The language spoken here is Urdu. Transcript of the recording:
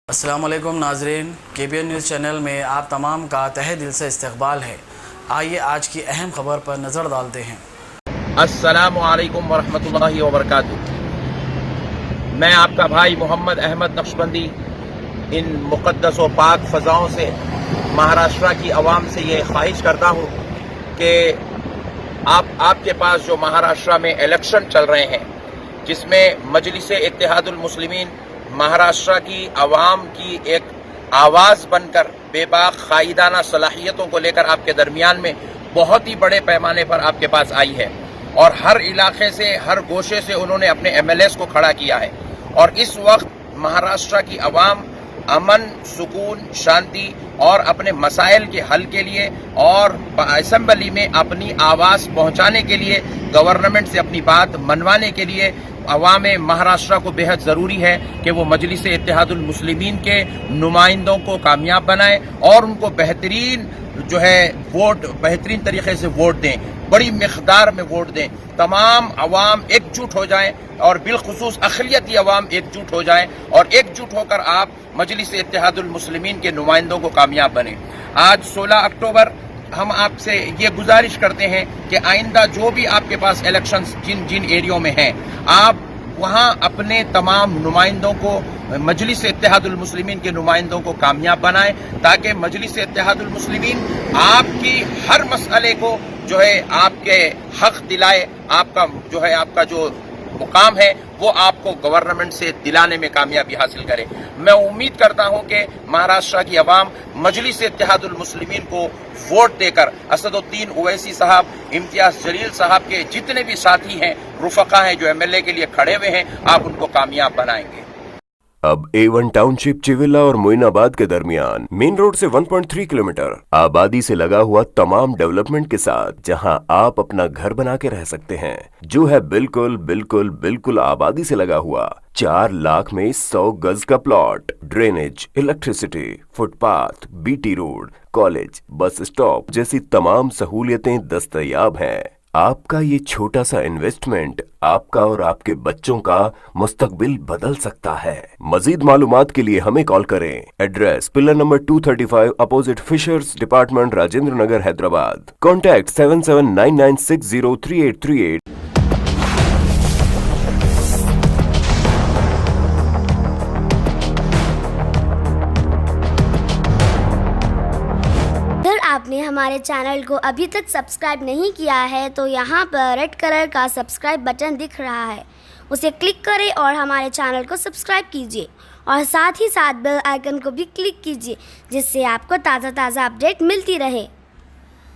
السلام علیکم ناظرین، KBN نیوز چینل میں آپ تمام کا تہہ دل سے استقبال ہے۔ آئیے آج کی اہم خبر پر نظر ڈالتے ہیں۔ السلام علیکم ورحمۃ اللہ وبرکاتہ۔ میں آپ کا بھائی محمد احمد نقشبندی ان مقدس و پاک فضاؤں سے مہاراشٹرا کی عوام سے یہ خواہش کرتا ہوں کہ آپ کے پاس جو مہاراشٹرا میں الیکشن چل رہے ہیں، جس میں مجلس اتحاد المسلمین مہاراشٹرا کی عوام کی ایک آواز بن کر بے باک قائدانہ صلاحیتوں کو لے کر آپ کے درمیان میں بہت ہی بڑے پیمانے پر آپ کے پاس آئی ہے، اور ہر علاقے سے، ہر گوشے سے انہوں نے اپنے MLAs کو کھڑا کیا ہے، اور اس وقت مہاراشٹرا کی عوام امن، سکون، شانتی اور اپنے مسائل کے حل کے لیے اور اسمبلی میں اپنی آواز پہنچانے کے لیے، گورنمنٹ سے اپنی بات منوانے کے لیے عوام مہاراشٹرا کو بہت ضروری ہے کہ وہ مجلس اتحاد المسلمین کے نمائندوں کو کامیاب بنائیں اور ان کو بہترین طریقے سے ووٹ دیں، بڑی مقدار میں ووٹ دیں۔ تمام عوام ایک جٹ ہو جائیں، اور بالخصوص اقلیتی عوام ایک جٹ ہو جائیں، اور ایک جٹ ہو کر آپ مجلس اتحاد المسلمین کے نمائندوں کو کامیاب بنیں۔ آج 16 اکتوبر ہم آپ سے یہ گزارش کرتے ہیں کہ آئندہ جو بھی آپ کے پاس الیکشنز جن ایریوں میں ہیں، آپ وہاں اپنے تمام نمائندوں کو، مجلس اتحاد المسلمین کے نمائندوں کو کامیاب بنائیں، تاکہ مجلس اتحاد المسلمین آپ کی ہر مسئلے کو آپ کے حق دلائے، آپ کا جو مقام ہے وہ آپ کو گورنمنٹ سے دلانے میں کامیابی حاصل کرے۔ میں امید کرتا ہوں کہ مہاراشٹرا کی عوام مجلس اتحاد المسلمین کو ووٹ دے کر اسد الدین اویسی صاحب، امتیاز جلیل صاحب کے جتنے بھی ساتھی ہیں، رفقا ہیں جو MLA کے لیے کھڑے ہوئے ہیں، آپ ان کو کامیاب بنائیں گے۔ اب A1 ٹاؤن شپ چیولہ اور معین آباد کے درمیان مین روڈ سے 1.3 کلومیٹر آبادی سے لگا ہوا تمام ڈیولپمنٹ کے ساتھ، جہاں آپ اپنا گھر بنا کے رہ سکتے ہیں، جو ہے بالکل آبادی سے لگا ہوا۔ 4 لاکھ میں 100 گز کا plot, drainage, electricity, footpath, BT road, college, bus stop جیسی تمام سہولیتیں دستیاب ہیں۔ آپ کا یہ چھوٹا سا انویسٹمنٹ آپ کا اور آپ کے بچوں کا مستقبل بدل سکتا ہے۔ مزید معلومات کے لیے ہمیں کال کریں۔ Address pillar number 235 opposite fisheries department, Rajendra Nagar, Hyderabad. Contact 7799603838۔ اگر آپ نے ہمارے چینل کو ابھی تک سبسکرائب نہیں کیا ہے تو یہاں پر ریڈ کلر کا سبسکرائب بٹن دکھ رہا ہے، اسے کلک کریں اور ہمارے چینل کو سبسکرائب کیجیے، اور ساتھ ہی ساتھ بیل آئیکن کو بھی کلک کیجیے، جس سے آپ کو تازہ اپڈیٹ ملتی رہے۔